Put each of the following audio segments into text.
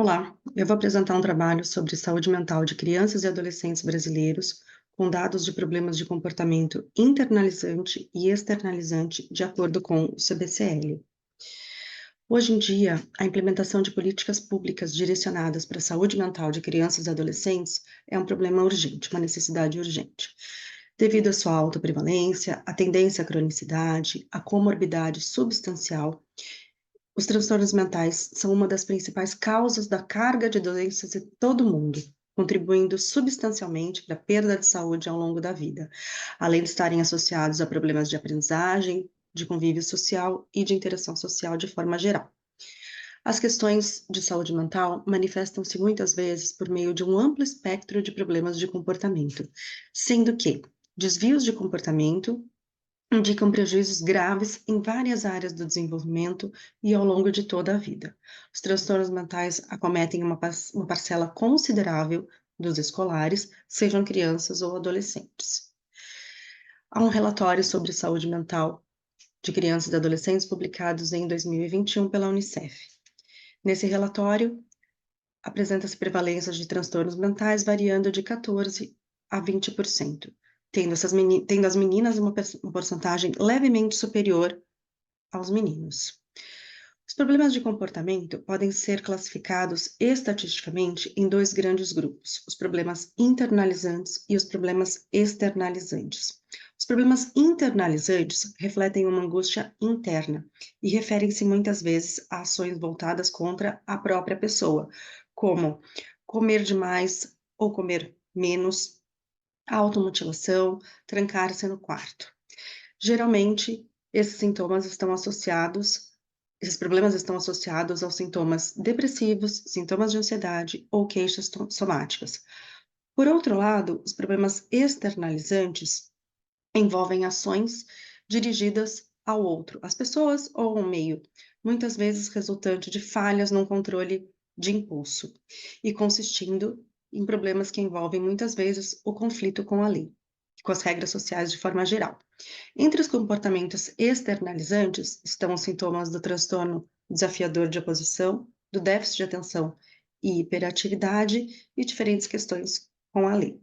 Olá, eu vou apresentar um trabalho sobre saúde mental de crianças e adolescentes brasileiros, com dados de problemas de comportamento internalizante e externalizante, de acordo com o CBCL. Hoje em dia, a implementação de políticas públicas direcionadas para a saúde mental de crianças e adolescentes é um problema urgente, uma necessidade urgente. Devido à sua alta prevalência, à tendência à cronicidade, à comorbidade substancial, os transtornos mentais são uma das principais causas da carga de doenças em todo o mundo, contribuindo substancialmente para a perda de saúde ao longo da vida, além de estarem associados a problemas de aprendizagem, de convívio social e de interação social de forma geral. As questões de saúde mental manifestam-se muitas vezes por meio de um amplo espectro de problemas de comportamento, sendo que desvios de comportamento indicam prejuízos graves em várias áreas do desenvolvimento e ao longo de toda a vida. Os transtornos mentais acometem uma parcela considerável dos escolares, sejam crianças ou adolescentes. Há um relatório sobre saúde mental de crianças e adolescentes publicados em 2021 pela Unicef. Nesse relatório, apresenta-se prevalência de transtornos mentais variando de 14% a 20%, tendo as meninas uma porcentagem levemente superior aos meninos. Os problemas de comportamento podem ser classificados estatisticamente em dois grandes grupos: os problemas internalizantes e os problemas externalizantes. Os problemas internalizantes refletem uma angústia interna e referem-se muitas vezes a ações voltadas contra a própria pessoa, como comer demais ou comer menos, automutilação, trancar-se no quarto. Geralmente, esses problemas estão associados aos sintomas depressivos, sintomas de ansiedade ou queixas somáticas. Por outro lado, os problemas externalizantes envolvem ações dirigidas ao outro, às pessoas ou ao meio, muitas vezes resultante de falhas no controle de impulso e consistindo em problemas que envolvem muitas vezes o conflito com a lei, com as regras sociais de forma geral. Entre os comportamentos externalizantes estão os sintomas do transtorno desafiador de oposição, do déficit de atenção e hiperatividade e diferentes questões com a lei.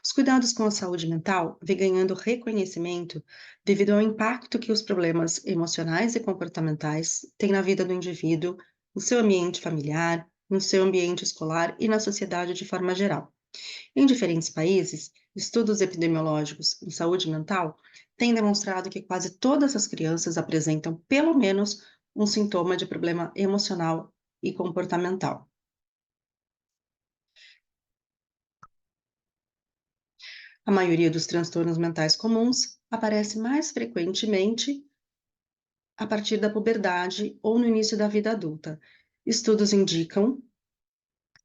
Os cuidados com a saúde mental vêm ganhando reconhecimento devido ao impacto que os problemas emocionais e comportamentais têm na vida do indivíduo, no seu ambiente familiar, no seu ambiente escolar e na sociedade de forma geral. Em diferentes países, estudos epidemiológicos em saúde mental têm demonstrado que quase todas as crianças apresentam pelo menos um sintoma de problema emocional e comportamental. A maioria dos transtornos mentais comuns aparece mais frequentemente a partir da puberdade ou no início da vida adulta. Estudos indicam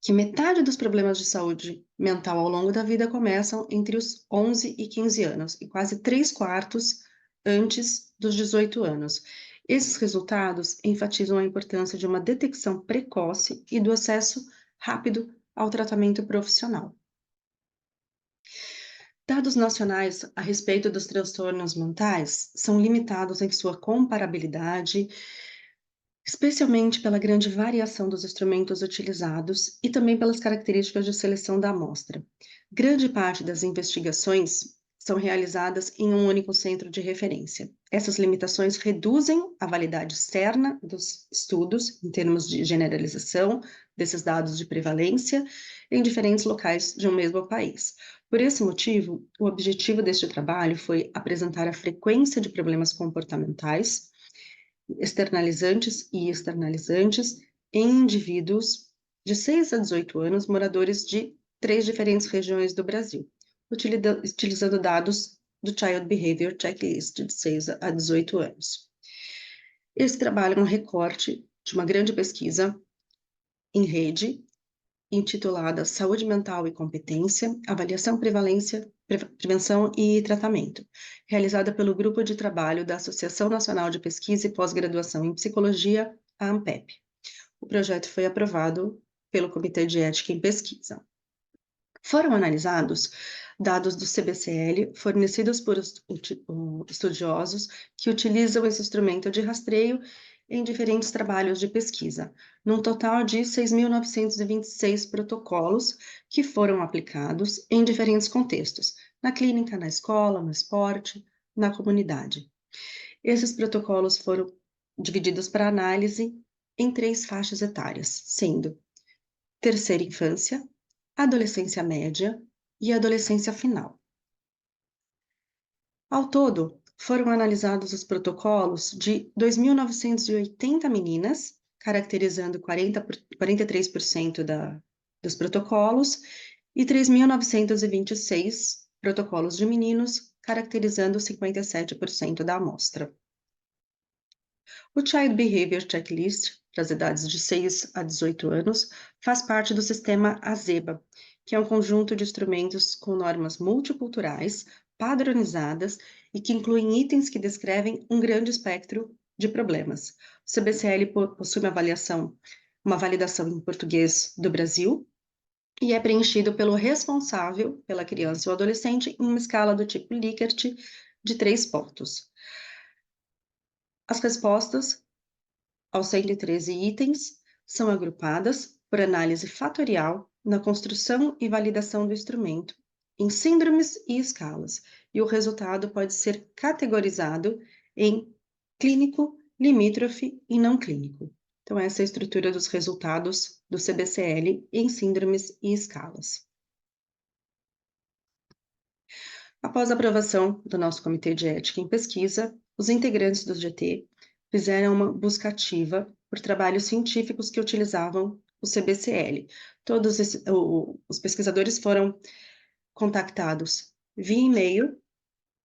que metade dos problemas de saúde mental ao longo da vida começam entre os 11 e 15 anos, e quase 3/4 antes dos 18 anos. Esses resultados enfatizam a importância de uma detecção precoce e do acesso rápido ao tratamento profissional. Dados nacionais a respeito dos transtornos mentais são limitados em sua comparabilidade, especialmente pela grande variação dos instrumentos utilizados e também pelas características de seleção da amostra. Grande parte das investigações são realizadas em um único centro de referência. Essas limitações reduzem a validade externa dos estudos, em termos de generalização desses dados de prevalência, em diferentes locais de um mesmo país. Por esse motivo, o objetivo deste trabalho foi apresentar a frequência de problemas comportamentais externalizantes e externalizantes em indivíduos de 6 a 18 anos, moradores de 3 diferentes regiões do Brasil, utilizando dados do Child Behavior Checklist de 6 a 18 anos. Esse trabalho é um recorte de uma grande pesquisa em rede, intitulada Saúde Mental e Competência, Avaliação, Prevenção e Tratamento, realizada pelo Grupo de Trabalho da Associação Nacional de Pesquisa e Pós-Graduação em Psicologia, a ANPEP. O projeto foi aprovado pelo Comitê de Ética em Pesquisa. Foram analisados dados do CBCL fornecidos por estudiosos que utilizam esse instrumento de rastreio em diferentes trabalhos de pesquisa, num total de 6.926 protocolos que foram aplicados em diferentes contextos, na clínica, na escola, no esporte, na comunidade. Esses protocolos foram divididos para análise em 3 faixas etárias, sendo terceira infância, adolescência média e adolescência final. Ao todo, foram analisados os protocolos de 2.980 meninas, caracterizando 43% dos protocolos, e 3.926 protocolos de meninos, caracterizando 57% da amostra. O Child Behavior Checklist, para as idades de 6 a 18 anos, faz parte do sistema AZEBA, que é um conjunto de instrumentos com normas multiculturais, padronizadas e que incluem itens que descrevem um grande espectro de problemas. O CBCL possui uma validação em português do Brasil, e é preenchido pelo responsável pela criança ou adolescente em uma escala do tipo Likert de 3 pontos. As respostas aos 113 itens são agrupadas por análise fatorial na construção e validação do instrumento, em síndromes e escalas, e o resultado pode ser categorizado em clínico, limítrofe e não clínico. Então, essa é a estrutura dos resultados do CBCL em síndromes e escalas. Após a aprovação do nosso Comitê de Ética em Pesquisa, os integrantes do GT fizeram uma busca ativa por trabalhos científicos que utilizavam o CBCL. Os pesquisadores foram contactados via e-mail,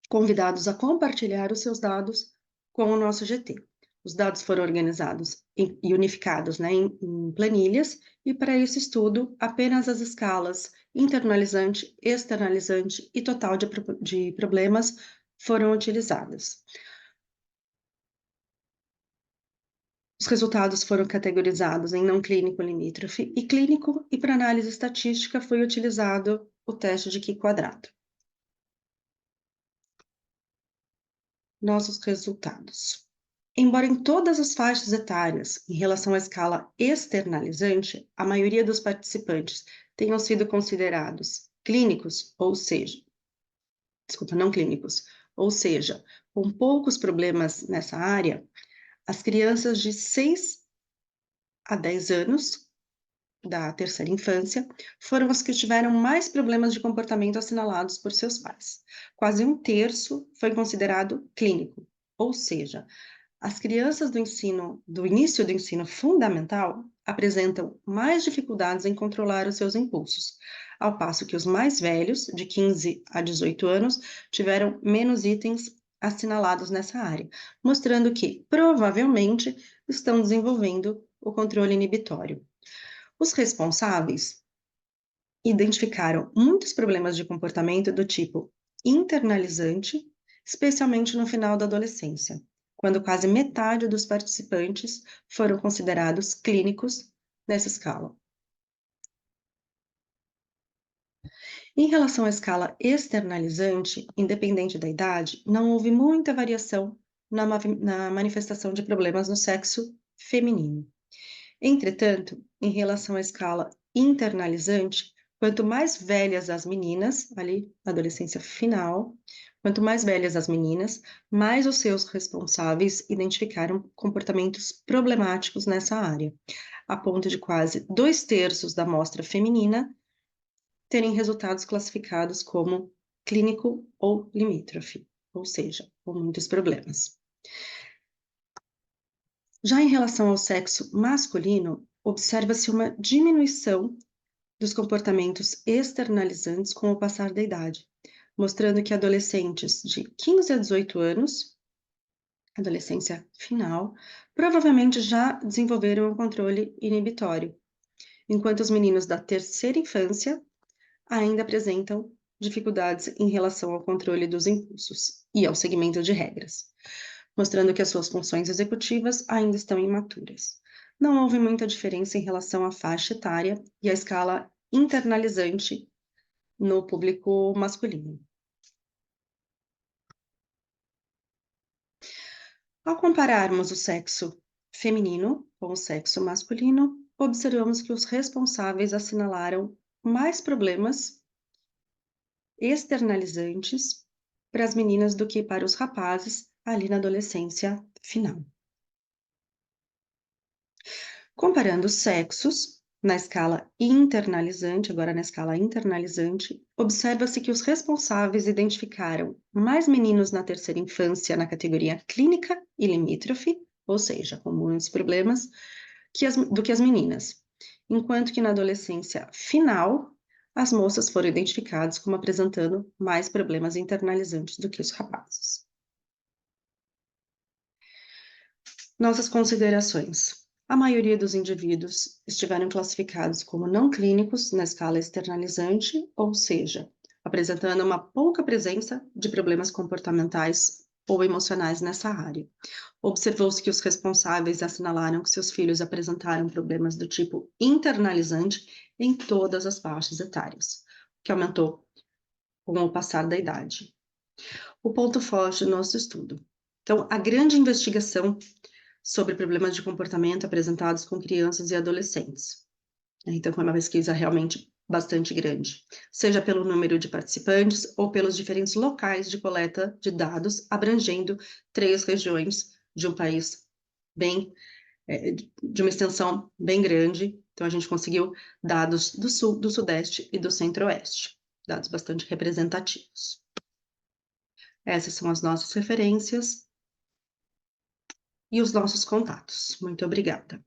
convidados a compartilhar os seus dados com o nosso GT. Os dados foram organizados e unificados, né, em planilhas, e para esse estudo, apenas as escalas internalizante, externalizante e total de problemas foram utilizadas. Os resultados foram categorizados em não clínico, limítrofe e clínico, e para análise estatística foi utilizado o teste de Q-quadrado. Nossos resultados. Embora em todas as faixas etárias, em relação à escala externalizante, a maioria dos participantes tenham sido considerados clínicos, não clínicos, ou seja, com poucos problemas nessa área, as crianças de 6 a 10 anos da terceira infância foram as que tiveram mais problemas de comportamento assinalados por seus pais. Quase um terço foi considerado clínico, ou seja, as crianças do início do ensino fundamental apresentam mais dificuldades em controlar os seus impulsos, ao passo que os mais velhos, de 15 a 18 anos, tiveram menos itens assinalados nessa área, mostrando que, provavelmente, estão desenvolvendo o controle inibitório. Os responsáveis identificaram muitos problemas de comportamento do tipo internalizante, especialmente no final da adolescência, quando quase metade dos participantes foram considerados clínicos nessa escala. Em relação à escala externalizante, independente da idade, não houve muita variação na manifestação de problemas no sexo feminino. Entretanto, em relação à escala internalizante, quanto mais velhas as meninas, ali, adolescência final, quanto mais velhas as meninas, mais os seus responsáveis identificaram comportamentos problemáticos nessa área, a ponto de quase 2/3 da amostra feminina terem resultados classificados como clínico ou limítrofe, ou seja, com muitos problemas. Já em relação ao sexo masculino, observa-se uma diminuição dos comportamentos externalizantes com o passar da idade, mostrando que adolescentes de 15 a 18 anos, adolescência final, provavelmente já desenvolveram um controle inibitório, enquanto os meninos da terceira infância ainda apresentam dificuldades em relação ao controle dos impulsos e ao seguimento de regras, mostrando que as suas funções executivas ainda estão imaturas. Não houve muita diferença em relação à faixa etária e à escala internalizante no público masculino. Ao compararmos o sexo feminino com o sexo masculino, observamos que os responsáveis assinalaram mais problemas externalizantes para as meninas do que para os rapazes ali na adolescência final. Comparando os sexos, na escala internalizante, agora na escala internalizante, observa-se que os responsáveis identificaram mais meninos na terceira infância na categoria clínica e limítrofe, ou seja, com muitos problemas, do que as meninas, enquanto que na adolescência final, as moças foram identificadas como apresentando mais problemas internalizantes do que os rapazes. Nossas considerações. A maioria dos indivíduos estiveram classificados como não clínicos na escala externalizante, ou seja, apresentando uma pouca presença de problemas comportamentais ou emocionais nessa área. Observou-se que os responsáveis assinalaram que seus filhos apresentaram problemas do tipo internalizante em todas as faixas etárias, que aumentou com o passar da idade. O ponto forte do nosso estudo. Então, a grande investigação sobre problemas de comportamento apresentados com crianças e adolescentes. Então, foi uma pesquisa realmente bastante grande, seja pelo número de participantes ou pelos diferentes locais de coleta de dados, abrangendo 3 regiões de um país bem, de uma extensão bem grande. Então, a gente conseguiu dados do sul, do sudeste e do centro-oeste, dados bastante representativos. Essas são as nossas referências e os nossos contatos. Muito obrigada.